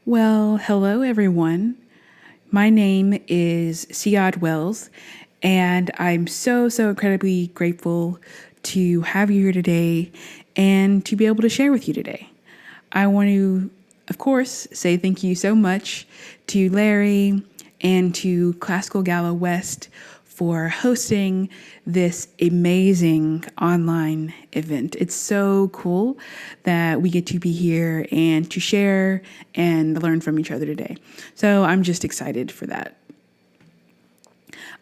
Well, hello everyone. My name is CIYADH, and I'm so incredibly grateful to have you here today and to be able to share with you today. I want to, of course, say thank you so much to Larry and to Classical Gala West for hosting this amazing online event. It's so cool that we get to be here and to share and learn from each other today. So I'm just excited for that.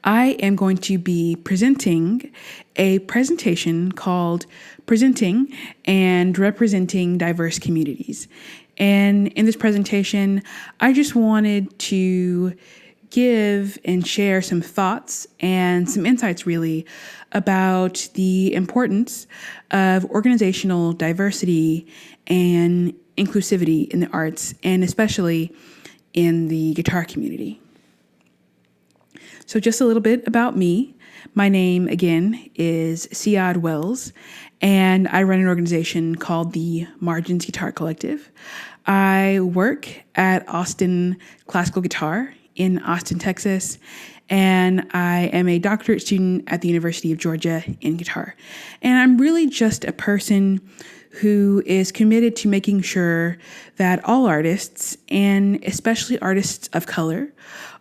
I am going to be presenting a presentation called Presenting and Representing Diverse Communities. And in this presentation, I just wanted to give and share some thoughts and some insights really about the importance of organizational diversity and inclusivity in the arts, and especially in the guitar community. So just a little bit about me. My name, again, is CIYADH, and I run an organization called the Margins Guitar Collective. I work at Austin Classical Guitar in Austin, Texas, and I am a doctorate student at the University of Georgia in guitar. And I'm really just a person who is committed to making sure that all artists, and especially artists of color,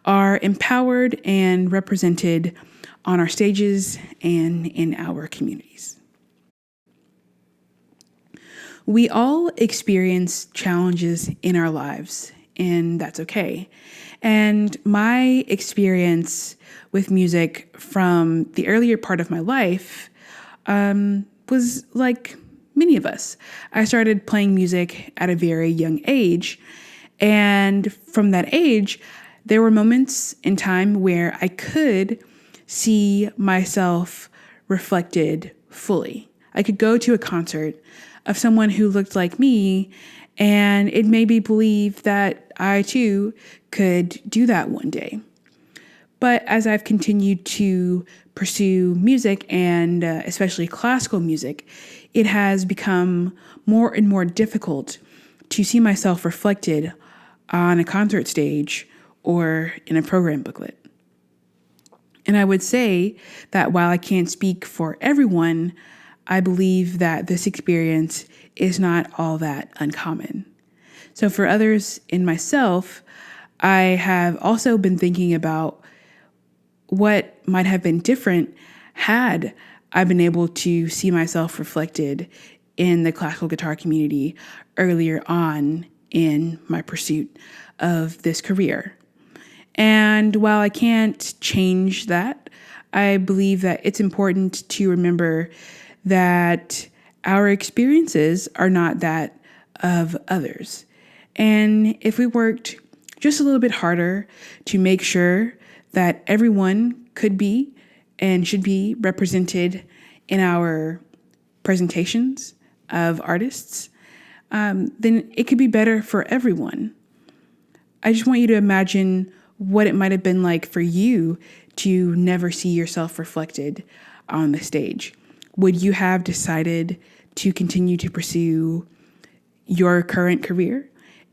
are empowered and represented on our stages and in our communities. We all experience challenges in our lives, and that's okay. And my experience with music from the earlier part of my life was like many of us. I started playing music at a very young age, and from that age, there were moments in time where I could see myself reflected fully. I could go to a concert of someone who looked like me, and it made me believe that I too could do that one day. But as I've continued to pursue music, and especially classical music, it has become more and more difficult to see myself reflected on a concert stage or in a program booklet. And I would say that while I can't speak for everyone, I believe that this experience is not all that uncommon. So for others and myself, I have also been thinking about what might have been different had I been able to see myself reflected in the classical guitar community earlier on in my pursuit of this career. And while I can't change that, I believe that it's important to remember that our experiences are not that of others. And if we worked just a little bit harder to make sure that everyone could be and should be represented in our presentations of artists, then it could be better for everyone. I just want you to imagine what it might have been like for you to never see yourself reflected on the stage. Would you have decided to continue to pursue your current career?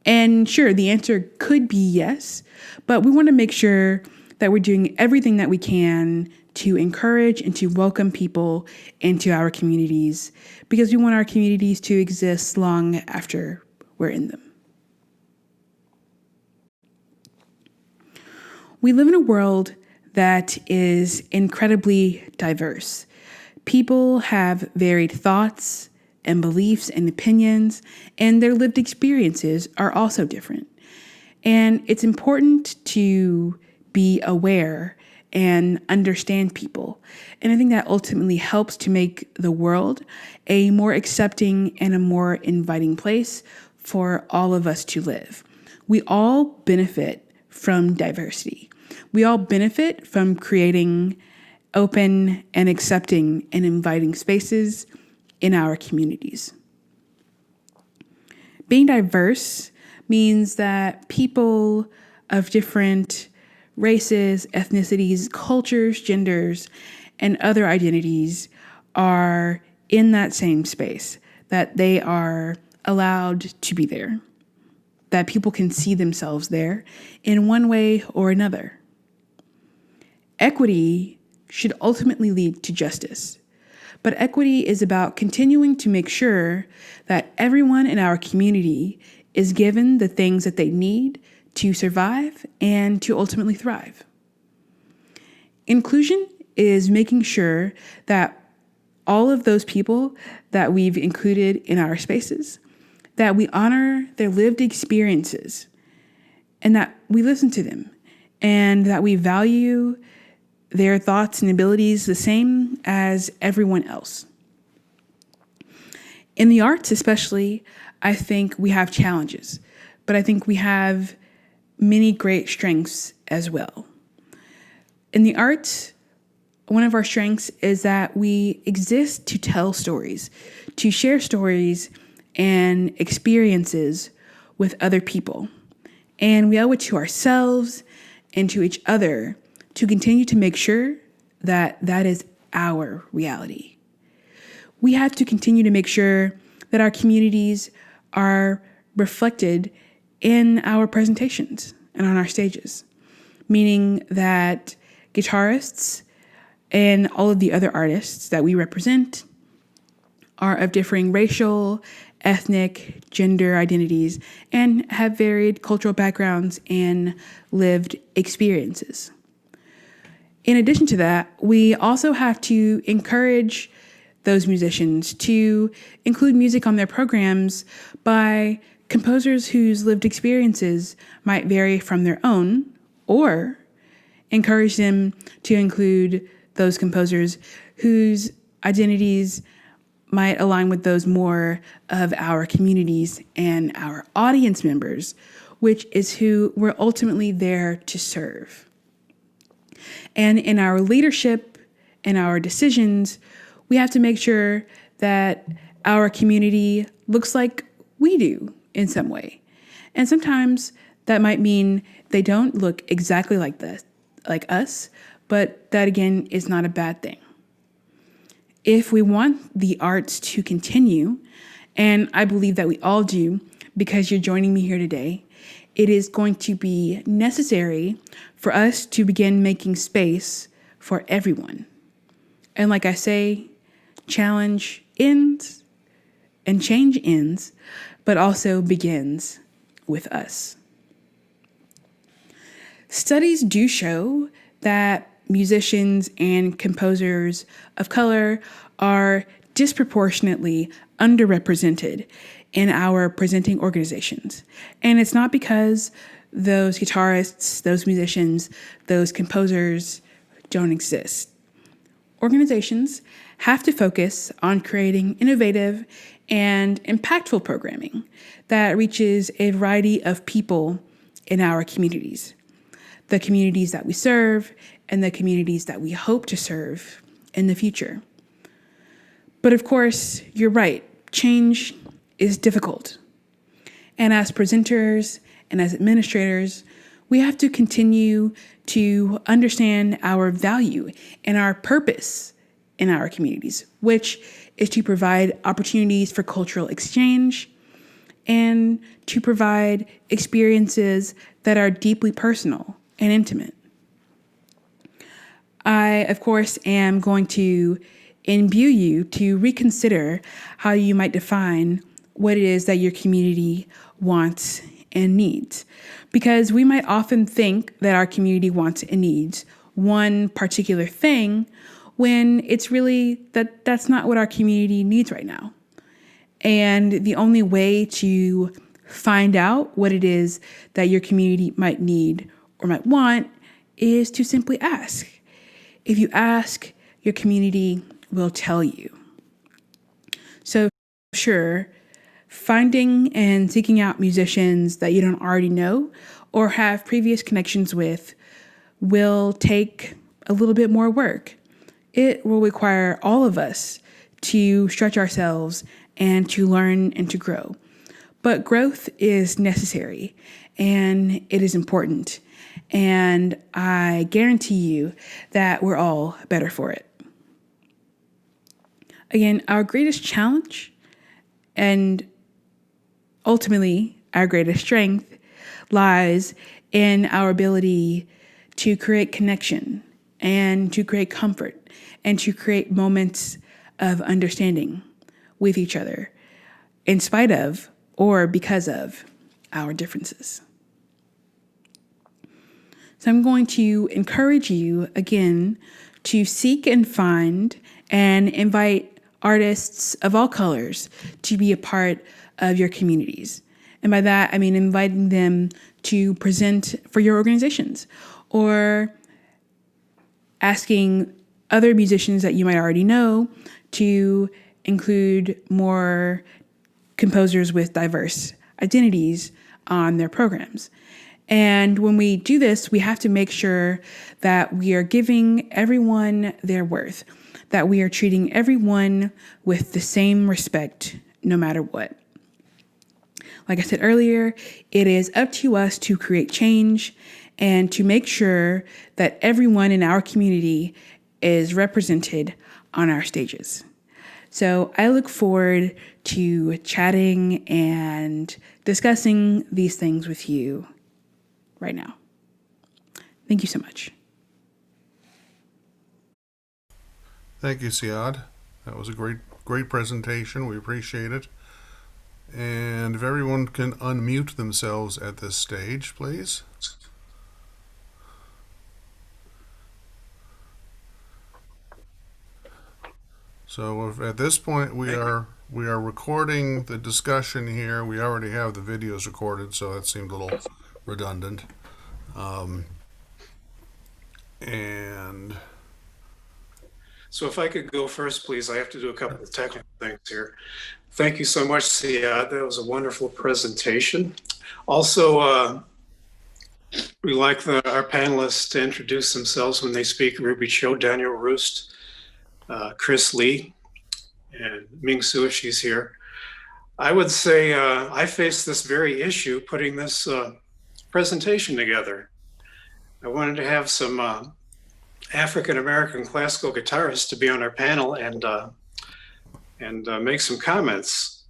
And sure, the answer could be yes, but we want to make sure that we're doing everything that we can to encourage and to welcome people into our communities, because we want our communities to exist long after we're in them. We live in a world that is incredibly diverse. People have varied thoughts and beliefs and opinions, and their lived experiences are also different. And it's important to be aware and understand people. And I think that ultimately helps to make the world a more accepting and a more inviting place for all of us to live. We all benefit from diversity. We all benefit from creating open and accepting and inviting spaces in our communities. Being diverse means that people of different races, ethnicities, cultures, genders, and other identities are in that same space, that they are allowed to be there. that people can see themselves there in one way or another. Equity should ultimately lead to justice, but equity is about continuing to make sure that everyone in our community is given the things that they need to survive and to ultimately thrive. Inclusion is making sure that all of those people that we've included in our spaces, that we honor their lived experiences and that we listen to them and that we value their thoughts and abilities the same as everyone else. In the arts especially, I think we have challenges, but I think we have many great strengths as well. In the arts, one of our strengths is that we exist to tell stories, to share stories and experiences with other people. And we owe it to ourselves and to each other to continue to make sure that that is our reality. We have to continue to make sure that our communities are reflected in our presentations and on our stages, meaning that guitarists and all of the other artists that we represent are of differing racial, ethnic, gender identities, and have varied cultural backgrounds and lived experiences. In addition to that, we also have to encourage those musicians to include music on their programs by composers whose lived experiences might vary from their own, or encourage them to include those composers whose identities might align with those more of our communities and our audience members, which is who we're ultimately there to serve. And in our leadership and our decisions, we have to make sure that our community looks like we do in some way. And sometimes that might mean they don't look exactly like us, but that again is not a bad thing. If we want the arts to continue, and I believe that we all do because you're joining me here today, it is going to be necessary for us to begin making space for everyone. And like I say, challenge ends and change ends, but also begins with us. Studies do show that musicians and composers of color are disproportionately underrepresented in our presenting organizations. And it's not because those guitarists, those musicians, those composers don't exist. Organizations have to focus on creating innovative and impactful programming that reaches a variety of people in our communities, the communities that we serve and the communities that we hope to serve in the future. But of course, you're right, change is difficult. And as presenters and as administrators, we have to continue to understand our value and our purpose in our communities, which is to provide opportunities for cultural exchange and to provide experiences that are deeply personal and intimate. I, of course, am going to imbue you to reconsider how you might define what it is that your community wants and needs. Because we might often think that our community wants and needs one particular thing when it's really that's not what our community needs right now. And the only way to find out what it is that your community might need or might want is to simply ask. If you ask, your community will tell you. So sure, finding and seeking out musicians that you don't already know or have previous connections with will take a little bit more work. It will require all of us to stretch ourselves and to learn and to grow. But growth is necessary and it is important. And I guarantee you that we're all better for it. Again, our greatest challenge and ultimately our greatest strength lies in our ability to create connection and to create comfort and to create moments of understanding with each other in spite of or because of our differences. So I'm going to encourage you again to seek and find and invite artists of all colors to be a part of your communities. And by that, I mean inviting them to present for your organizations or asking other musicians that you might already know to include more composers with diverse identities on their programs. And when we do this, we have to make sure that we are giving everyone their worth, that we are treating everyone with the same respect, no matter what. Like I said earlier, it is up to us to create change and to make sure that everyone in our community is represented on our stages. So I look forward to chatting and discussing these things with you right now. Thank you so much. Thank you, CIYADH. That was a great presentation. We appreciate it. And if everyone can unmute themselves at this stage, please. So at this point, we are recording the discussion here. We already have the videos recorded, so that seemed a little redundant. And So if I could go first, please, I have to do a couple of technical things here. Thank you so much, CIYADH. That was a wonderful presentation. Also, we like our panelists to introduce themselves when they speak. Ruby Cho, Daniel Roost, Chris Lee, and Ming Su, if she's here. I would say I faced this very issue putting this presentation together. I wanted to have some African-American classical guitarists to be on our panel and make some comments.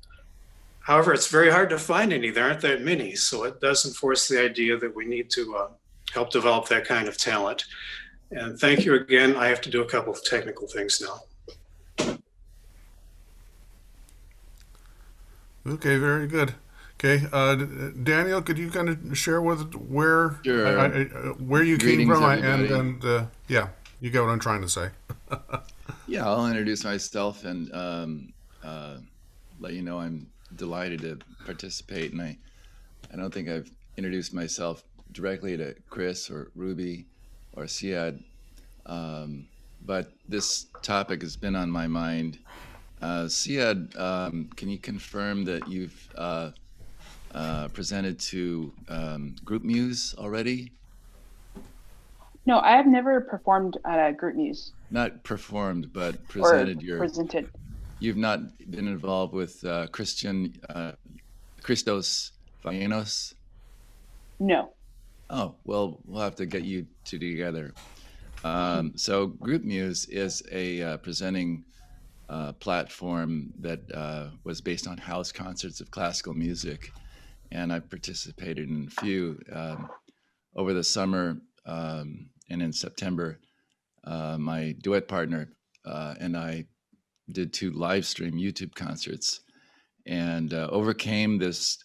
However, it's very hard to find any. There aren't that many, so it does enforce the idea that we need to help develop that kind of talent. And thank you again. I have to do a couple of technical things now. Okay, very good. Okay, Daniel, could you kind of share with where where you came from? And yeah, you get what I'm trying to say. Yeah, I'll introduce myself and let you know I'm delighted to participate. And I don't think I've introduced myself directly to Chris or Ruby or CIYADH, but this topic has been on my mind. CIYADH, can you confirm that you've presented to Group Muse already? No, I have never performed at a Group Muse. Not performed, but presented. Presented. You've not been involved with Christos Vayenos? No. Oh, well, we'll have to get you two together. So Group Muse is a presenting platform that was based on house concerts of classical music. And I participated in a few over the summer and in September. My duet partner and I did 2 live stream YouTube concerts and overcame this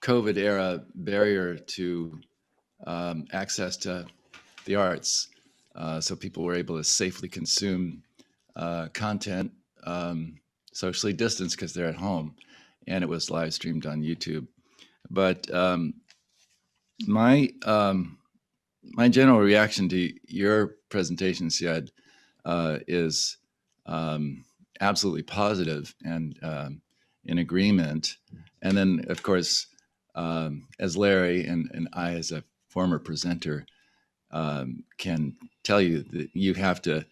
COVID era barrier to access to the arts. So people were able to safely consume content socially distanced because they're at home, and it was live streamed on YouTube. But my general reaction to your presentation, CIYADH, is absolutely positive and in agreement. And then, of course, as Larry and I, as a former presenter, can tell you that you have to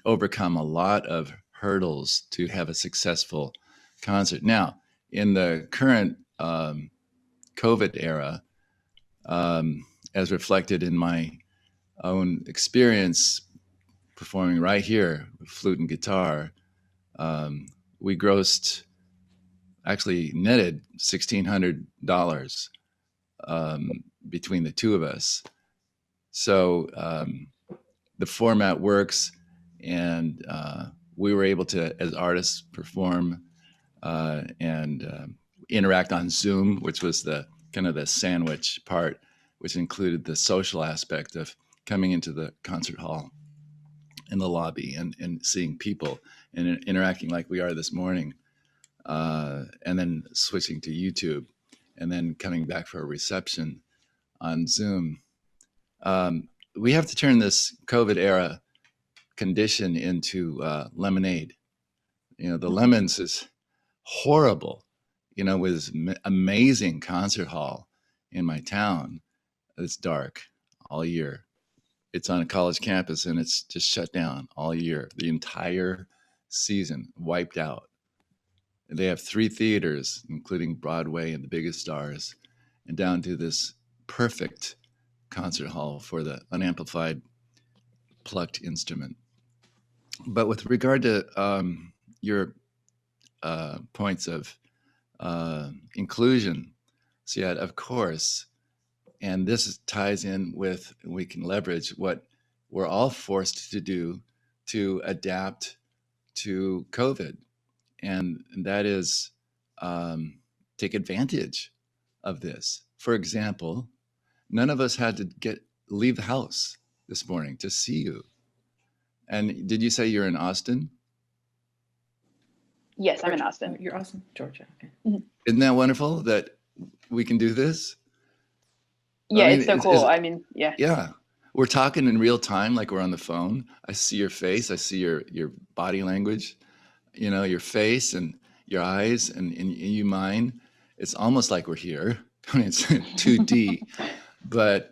overcome a lot of hurdles to have a successful concert. Now, in the current COVID era, as reflected in my own experience performing right here with flute and guitar, we grossed actually netted $1,600 between the two of us. So the format works, and we were able to, as artists, perform and interact on Zoom, which was the kind of the sandwich part, which included the social aspect of coming into the concert hall in the lobby and seeing people and interacting like we are this morning, and then switching to YouTube, and then coming back for a reception on Zoom. We have to turn this COVID era condition into lemonade. The lemons is horrible. Was amazing concert hall in my town. It's dark all year. It's on a college campus and it's just shut down all year. The entire season wiped out. They have 3 theaters, including Broadway and the biggest stars, and down to this perfect concert hall for the unamplified plucked instrument. But with regard to your points of inclusion, CIYADH, of course, and this ties in with, we can leverage what we're all forced to do to adapt to COVID, and that is take advantage of this. For example, none of us had to leave the house this morning to see you. And did you say you're in Austin? Yes, I'm in Austin. You're Austin, Georgia. Okay. Mm-hmm. Isn't that wonderful that we can do this? Yeah, it's so cool. Yeah. Yeah. We're talking in real time, like we're on the phone. I see your face. I see your body language, your face and your eyes and you mine. It's almost like we're here. It's 2D. But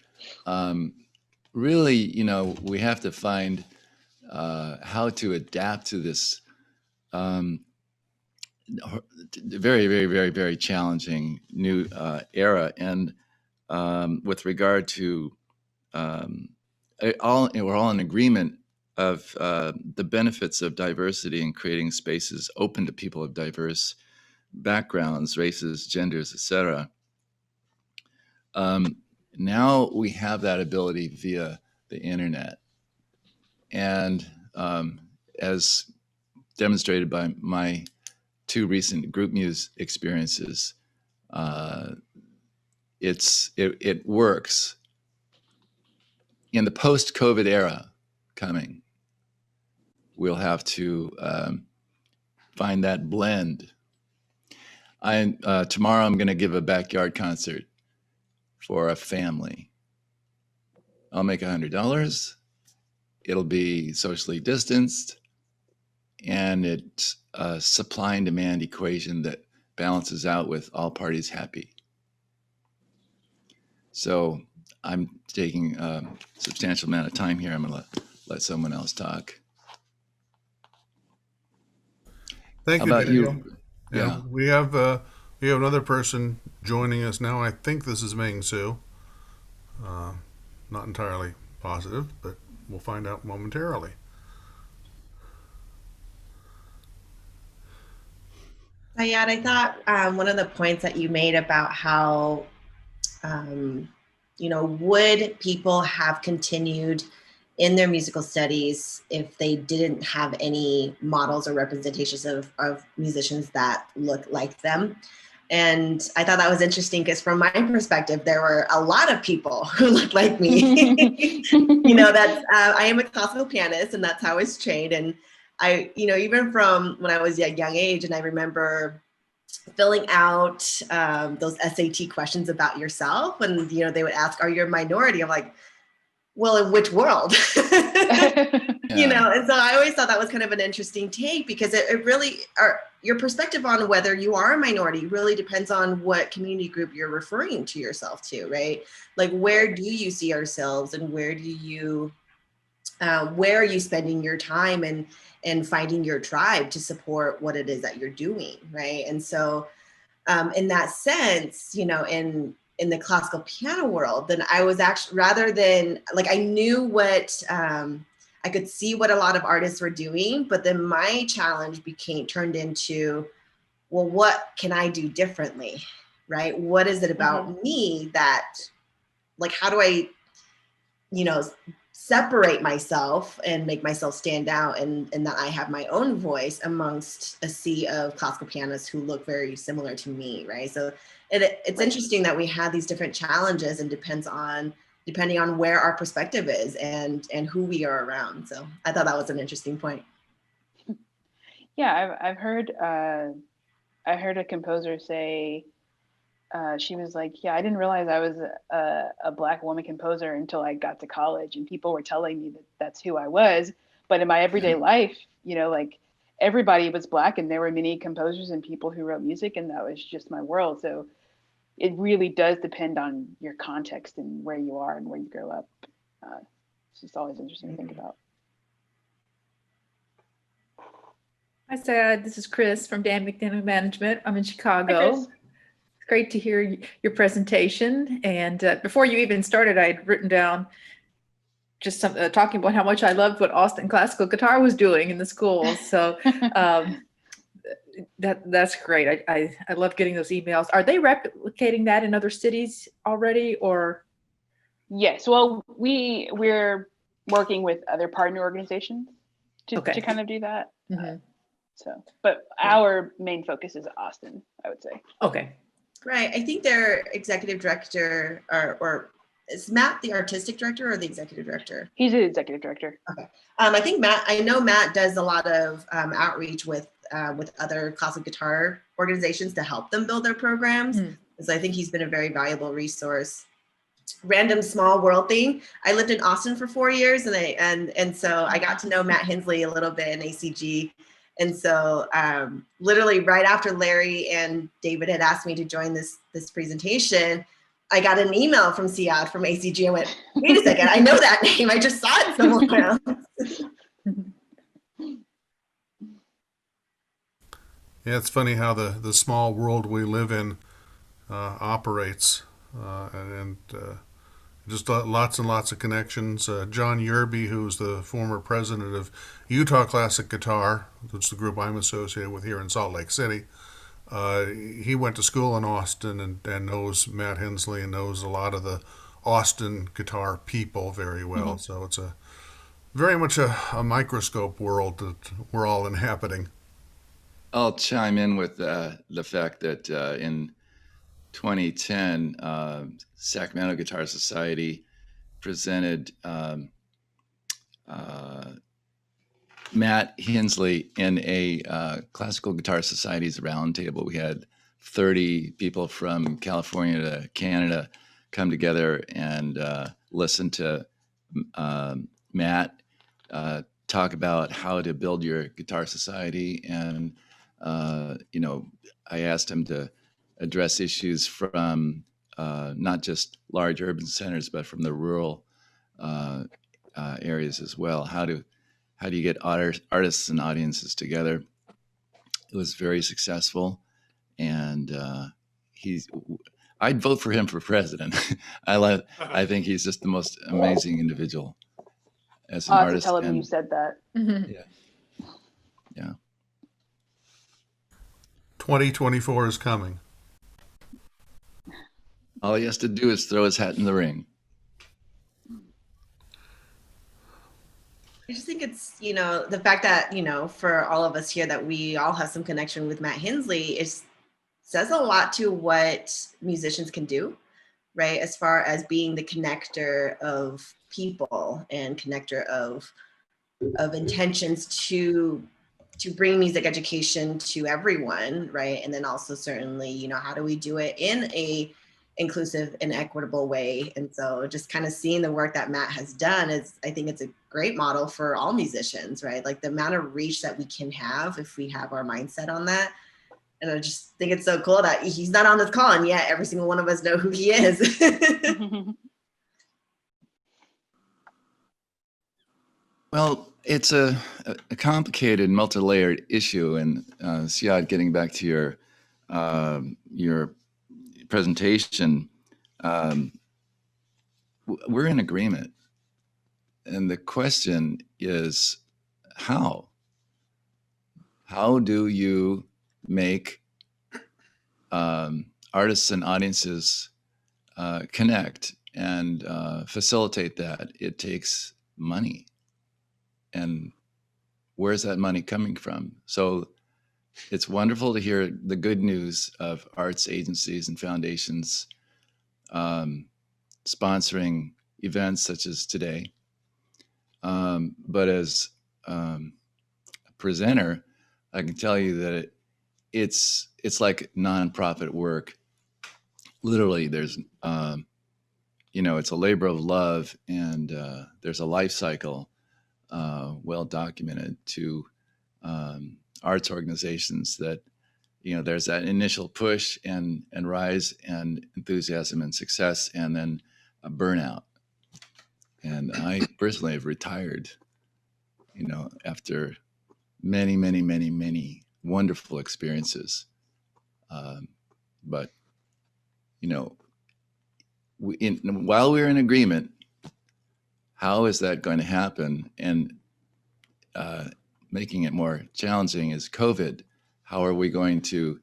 really, we have to find how to adapt to this very, very, very, very challenging new era. And with regard to we're all in agreement of the benefits of diversity and creating spaces open to people of diverse backgrounds, races, genders, etc. Now we have that ability via the internet. And as demonstrated by my 2 recent group muse experiences, it works. In the post-COVID era coming, we'll have to find that blend. Tomorrow I'm going to give a backyard concert for a family. I'll make $100. It'll be socially distanced, and it's a supply and demand equation that balances out with all parties happy. So I'm taking a substantial amount of time here. I'm going to let someone else talk. Thank you, How about Daniel. you? Yeah, we have another person joining us now. I think this is Ming Su. Not entirely positive, but we'll find out momentarily. CIYADH, I thought one of the points that you made about how, would people have continued in their musical studies if they didn't have any models or representations of musicians that look like them? And I thought that was interesting because from my perspective, there were a lot of people who looked like me. I am a classical pianist and that's how I was trained. And I, even from when I was a young age, and I remember filling out those SAT questions about yourself. And, they would ask, are you a minority? I'm like, well, in which world? And so I always thought that was kind of an interesting take because it really, your perspective on whether you are a minority really depends on what community group you're referring to yourself to, right? Like, where do you see ourselves and where are you spending your time and finding your tribe to support what it is that you're doing, right? And so in that sense, in the classical piano world, then I was actually, rather than, I knew what, I could see what a lot of artists were doing, but then my challenge turned into, well, what can I do differently, right? What is it about me that, like, how do I, separate myself and make myself stand out, and that I have my own voice amongst a sea of classical pianists who look very similar to me, right? So it's interesting that we have these different challenges, and depending on where our perspective is and who we are around. So I thought that was an interesting point. Yeah, I've heard I heard a composer say, she was like, yeah, I didn't realize I was a Black woman composer until I got to college, and people were telling me that that's who I was. But in my everyday life, like, everybody was Black, and there were many composers and people who wrote music, and that was just my world. So it really does depend on your context and where you are and where you grow up. It's just always interesting to think about. Hi, Sad. This is Chris from Dan McDaniel Management. I'm in Chicago. It's great to hear your presentation. And before you even started, I had written down just some talking about how much I loved what Austin Classical Guitar was doing in the schools. So that's great. I love getting those emails. Are they replicating that in other cities already, or? Yes. Well, we're working with other partner organizations to kind of do that. So, but our main focus is Austin, I would say. Okay. Right. I think their executive director, or is Matt the artistic director or the executive director? He's the executive director. Okay. I know Matt does a lot of outreach with other classical guitar organizations to help them build their programs. So I think he's been a very valuable resource. Random small world thing. I lived in Austin for 4 years, and so I got to know Matt Hensley a little bit in ACG. And so literally right after Larry and David had asked me to join this presentation, I got an email from CIYADH from ACG. I went, wait a second, I know that name. I just saw it somewhere else. Yeah, it's funny how the small world we live in operates, and just lots and lots of connections. John Yerby, who's the former president of Utah Classic Guitar, that's the group I'm associated with here in Salt Lake City, he went to school in Austin and knows Matt Hensley and knows a lot of the Austin guitar people very well. So it's very much a microscope world that we're all inhabiting. I'll chime in with the fact that in 2010, Sacramento Guitar Society presented Matt Hensley in a Classical Guitar Society's roundtable. We had 30 people from California to Canada come together and listen to Matt talk about how to build your guitar society. And, I asked him to address issues from not just large urban centers, but from the rural areas as well. How do you get artists and audiences together? It was very successful, and I'd vote for him for president. I think he's just the most amazing individual as an artist. Tell him you said that. Yeah. 2024 is coming. All he has to do is throw his hat in the ring. I just think it's, the fact that, for all of us here that we all have some connection with Matt Hensley, says a lot to what musicians can do, right? As far as being the connector of people and connector of intentions to bring music education to everyone, right? And then also certainly, how do we do it in a inclusive and equitable way? And so just kind of seeing the work that Matt has done I think it's a great model for all musicians, right? Like the amount of reach that we can have if we have our mindset on that. And I just think it's so cool that he's not on this call, and yet every single one of us know who he is. Well, it's a complicated, multi-layered issue, and CIYADH, getting back to your presentation, we're in agreement, and the question is how? How do you make artists and audiences connect and facilitate that, it takes money. And where's that money coming from? So it's wonderful to hear the good news of arts agencies and foundations sponsoring events such as today. But as a presenter, I can tell you that it's like nonprofit work. Literally, there's it's a labor of love, and there's a life cycle well documented to arts organizations that there's that initial push and rise and enthusiasm and success, and then a burnout. And I personally have retired, after many, many, many, many wonderful experiences. But while we're in agreement, how is that going to happen? And making it more challenging is COVID. How are we going to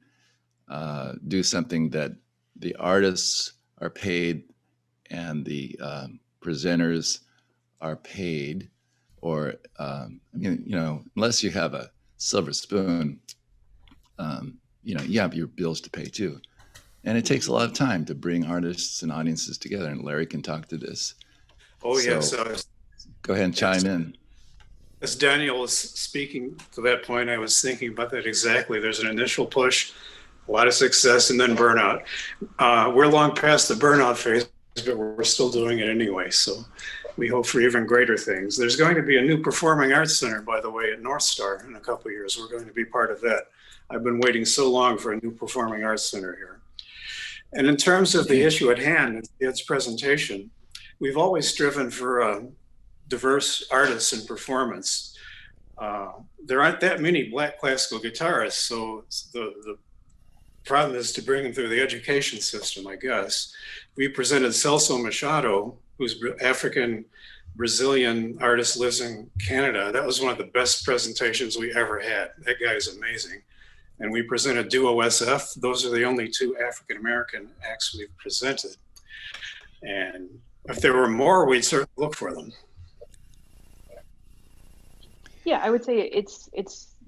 do something that the artists are paid and the presenters are paid? Or, unless you have a silver spoon, you have your bills to pay too. And it takes a lot of time to bring artists and audiences together. And Larry can talk to this. Oh, So, yes. Go ahead and chime in. As Daniel was speaking to that point, I was thinking about that exactly. There's an initial push, a lot of success, and then burnout. We're long past the burnout phase, but we're still doing it anyway. So we hope for even greater things. There's going to be a new performing arts center, by the way, at North Star in a couple of years. We're going to be part of that. I've been waiting so long for a new performing arts center here. And in terms of the issue at hand, its presentation, we've always striven for diverse artists in performance. There aren't that many Black classical guitarists, so the problem is to bring them through the education system, I guess. We presented Celso Machado, who's African Brazilian artist, lives in Canada. That was one of the best presentations we ever had. That guy is amazing. And we presented Duo SF. Those are the only two African-American acts we've presented. And if there were more, we'd certainly look for them. Yeah, I would say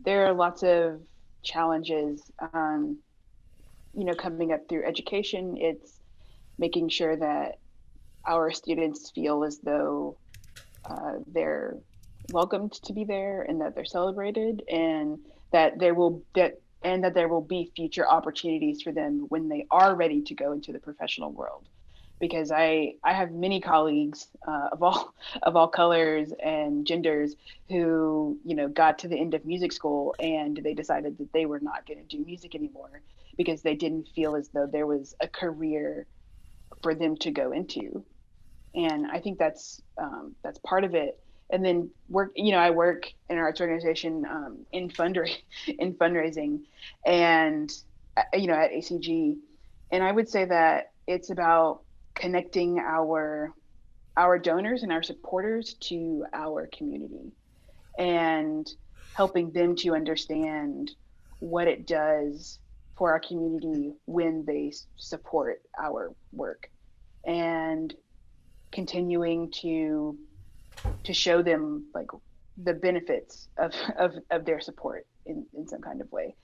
there are lots of challenges, coming up through education. It's making sure that our students feel as though they're welcomed to be there and that they're celebrated, and that there will be future opportunities for them when they are ready to go into the professional world. Because I have many colleagues of all colors and genders who got to the end of music school and they decided that they were not going to do music anymore because they didn't feel as though there was a career for them to go into. And I think that's part of it. And then I work in an arts organization in fundraising, and at ACG, and I would say that it's about connecting our donors and our supporters to our community and helping them to understand what it does for our community when they support our work, and continuing to show them like the benefits of their support in some kind of way.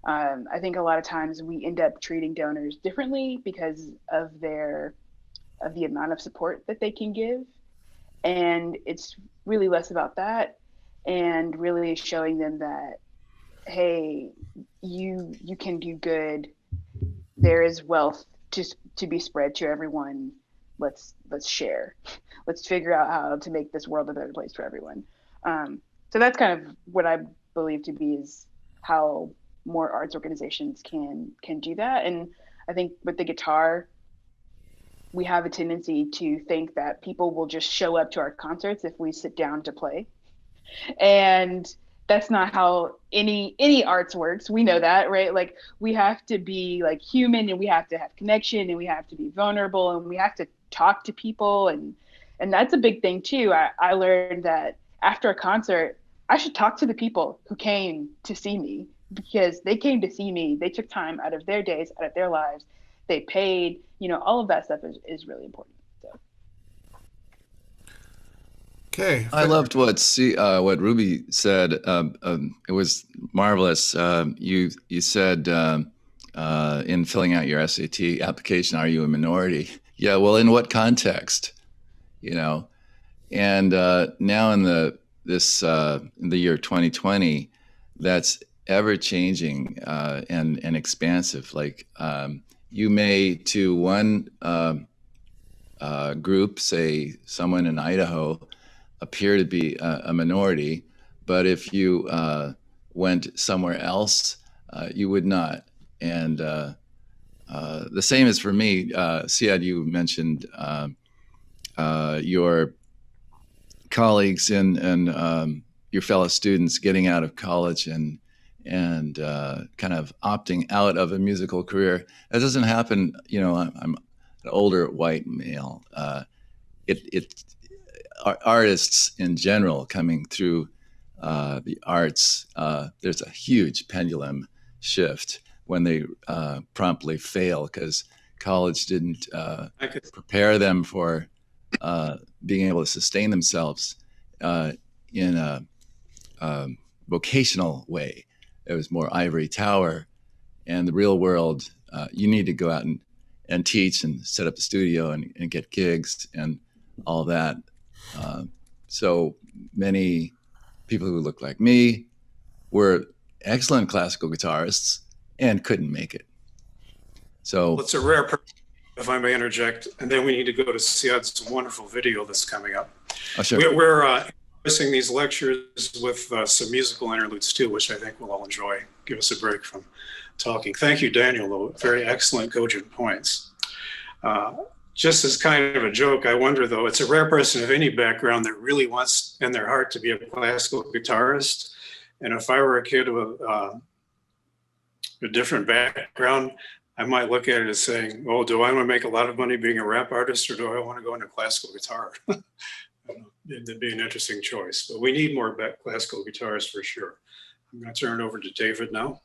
I think a lot of times we end up treating donors differently because of the amount of support that they can give. And it's really less about that and really showing them that, hey, you can do good. There is wealth to be spread to everyone. Let's share. Let's figure out how to make this world a better place for everyone. So that's kind of what I believe to be is how more arts organizations can do that. And I think with the guitar, we have a tendency to think that people will just show up to our concerts if we sit down to play. And that's not how any arts works. We know that, right? Like we have to be like human, and we have to have connection, and we have to be vulnerable, and we have to talk to people. And that's a big thing too. I learned that after a concert, I should talk to the people who came to see me, because they came to see me. They took time out of their days, out of their lives. They paid, all of that stuff is really important. So. Okay. I loved what Ruby said. It was marvelous. You said in filling out your SAT application, are you a minority? Yeah. Well, in what context? And now in the year 2020, that's ever changing and expansive. Like you may to one group, say someone in Idaho, appear to be a minority, but if you went somewhere else, you would not. And the same is for me. CIYADH, you mentioned your colleagues and your fellow students getting out of college and kind of opting out of a musical career. That doesn't happen. I'm an older white male. It artists in general coming through the arts, there's a huge pendulum shift when they promptly fail because college didn't prepare them for being able to sustain themselves in a vocational way. It was more ivory tower, and the real world, you need to go out and teach and set up a studio and get gigs and all that. So many people who look like me were excellent classical guitarists and couldn't make it. So well, it's a rare, if I may interject, and then we need to go to CIYADH's wonderful video that's coming up. Oh, sure. We're missing these lectures with some musical interludes too, which I think we'll all enjoy. Give us a break from talking. Thank you, Daniel, though. Very excellent, cogent points. Just as kind of a joke, I wonder though, it's a rare person of any background that really wants in their heart to be a classical guitarist. And if I were a kid with a different background, I might look at it as saying, oh, do I want to make a lot of money being a rap artist or do I want to go into classical guitar? It'd be an interesting choice, but we need more classical guitarists for sure. I'm going to turn it over to David now.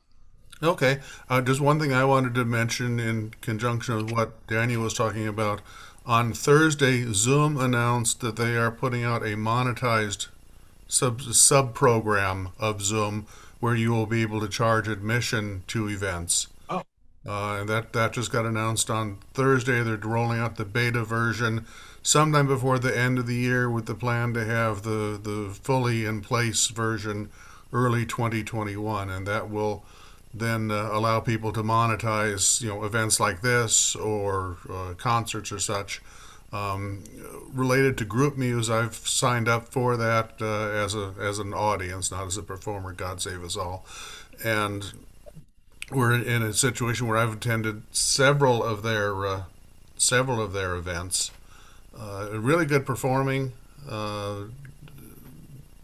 Okay. Just one thing I wanted to mention in conjunction with what Daniel was talking about. On Thursday, Zoom announced that they are putting out a monetized sub program of Zoom where you will be able to charge admission to events. Oh. And that just got announced on Thursday. They're rolling out the beta version sometime before the end of the year with the plan to have the fully in place version early 2021. And that will then allow people to monetize, events like this or concerts or such. Related to group muse, I've signed up for that as an audience, not as a performer. God save us all. And we're in a situation where I've attended several of their events. Really good performing.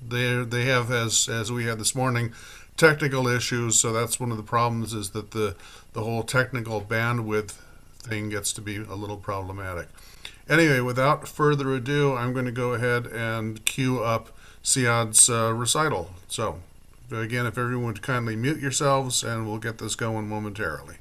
They have, as we had this morning, technical issues, so that's one of the problems, is that the whole technical bandwidth thing gets to be a little problematic. Anyway, without further ado, I'm going to go ahead and cue up CIYADH's recital. So, again, if everyone would kindly mute yourselves, and we'll get this going momentarily.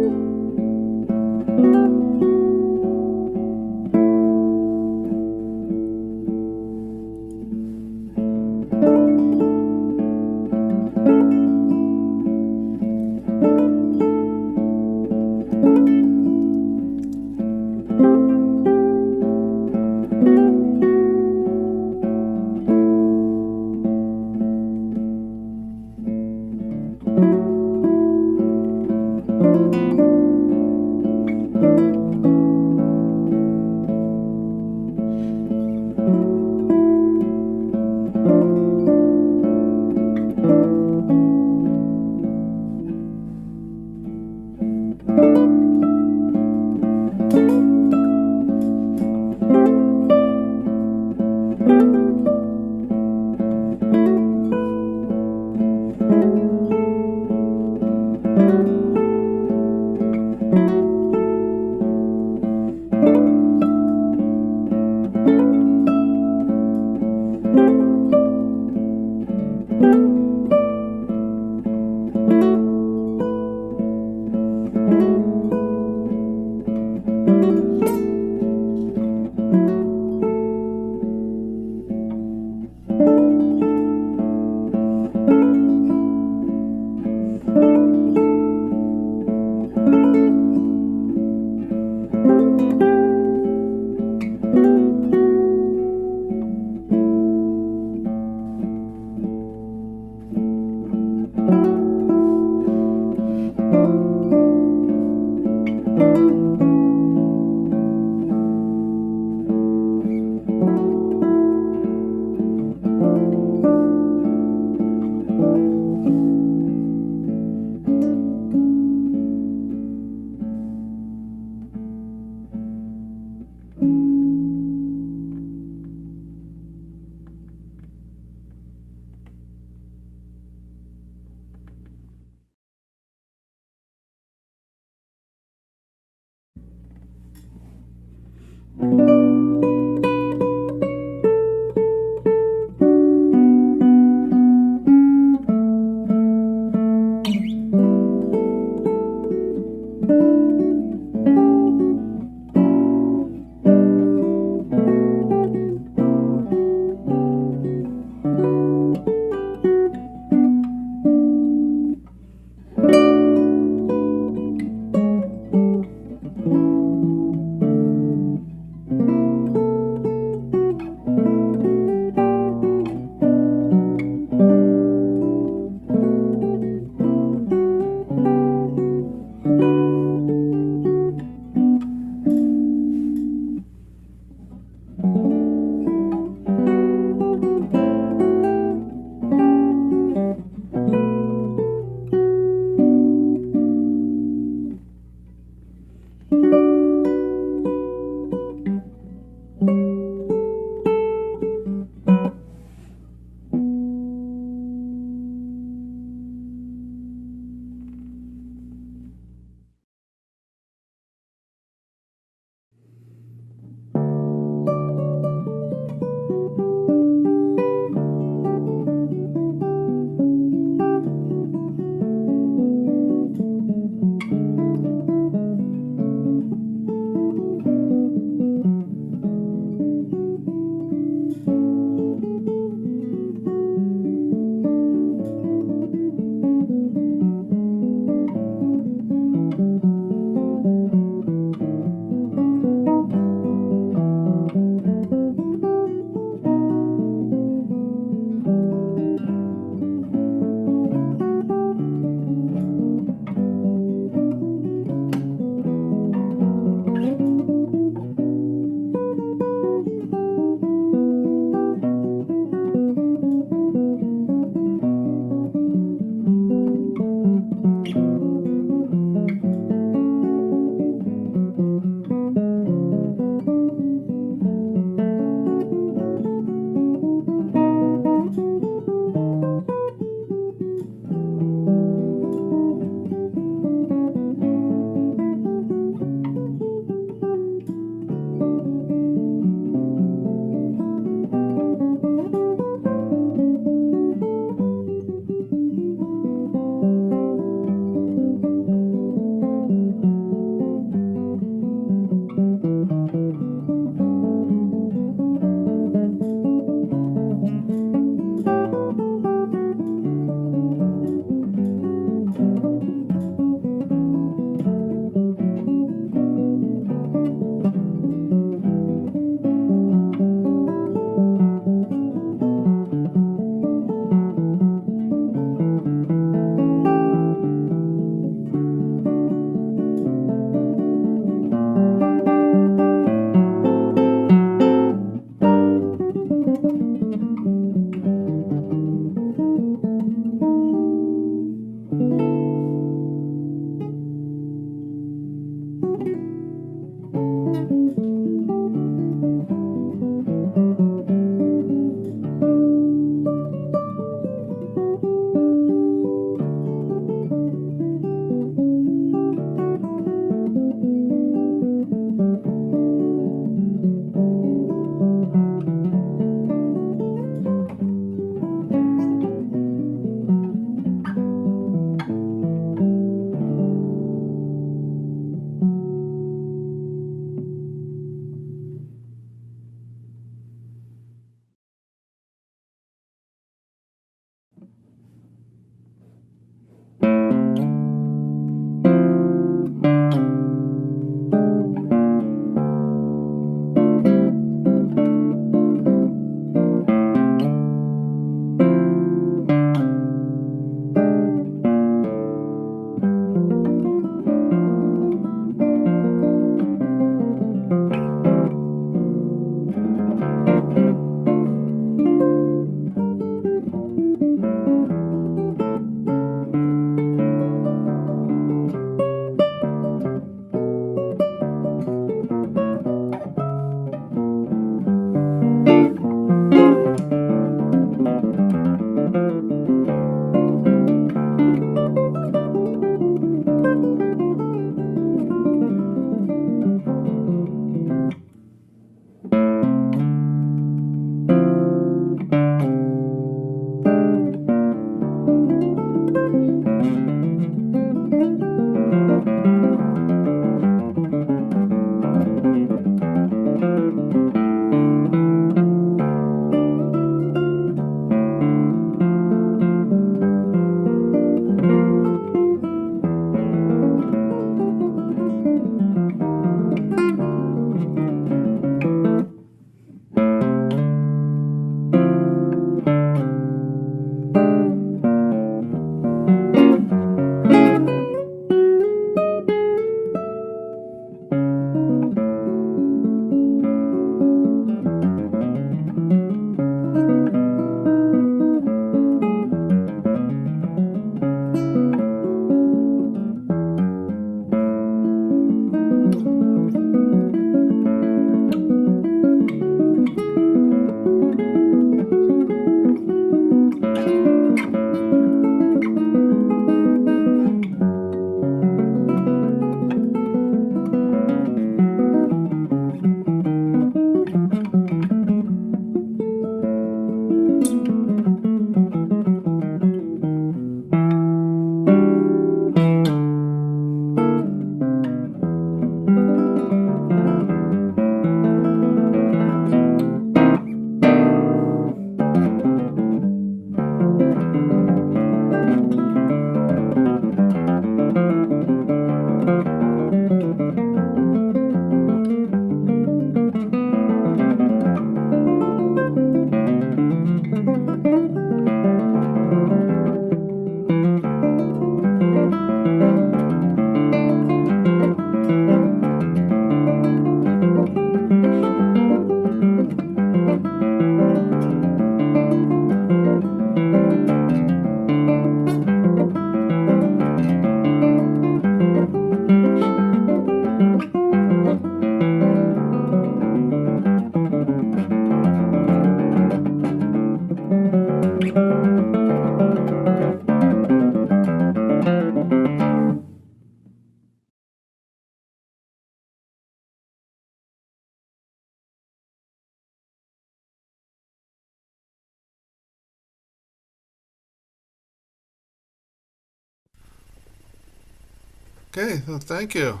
Okay, well, thank you.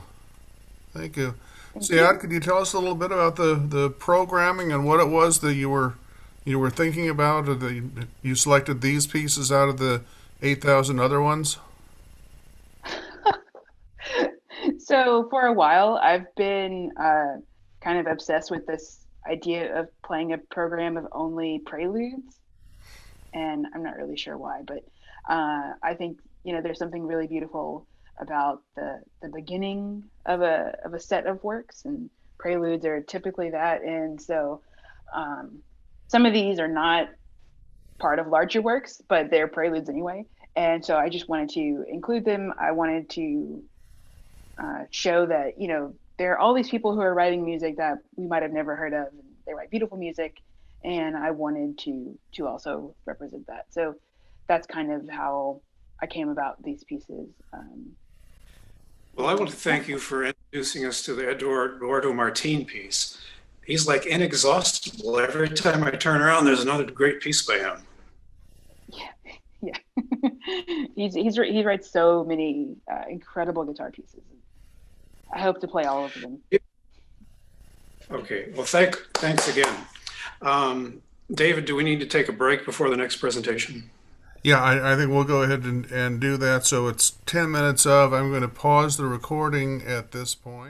Thank you. Thank you. CIYADH, could you tell us a little bit about the programming and what it was that you were thinking about, or that you selected these pieces out of the 8,000 other ones? So for a while, I've been kind of obsessed with this idea of playing a program of only preludes, and I'm not really sure why, but I think there's something really beautiful about the beginning of a set of works, and preludes are typically that. And so um, some of these are not part of larger works, but they're preludes anyway. And so I just wanted to include them. I wanted to show that there are all these people who are writing music that we might have never heard of, and they write beautiful music, and I wanted to also represent that. So that's kind of how I came about these pieces. Well, I want to thank you for introducing us to the Eduardo Martin piece. He's like inexhaustible. Every time I turn around, there's another great piece by him. Yeah, he writes so many incredible guitar pieces. I hope to play all of them. Okay, well, thanks again. David, do we need to take a break before the next presentation? Yeah, I think we'll go ahead and do that. So it's 10 minutes of. I'm going to pause the recording at this point.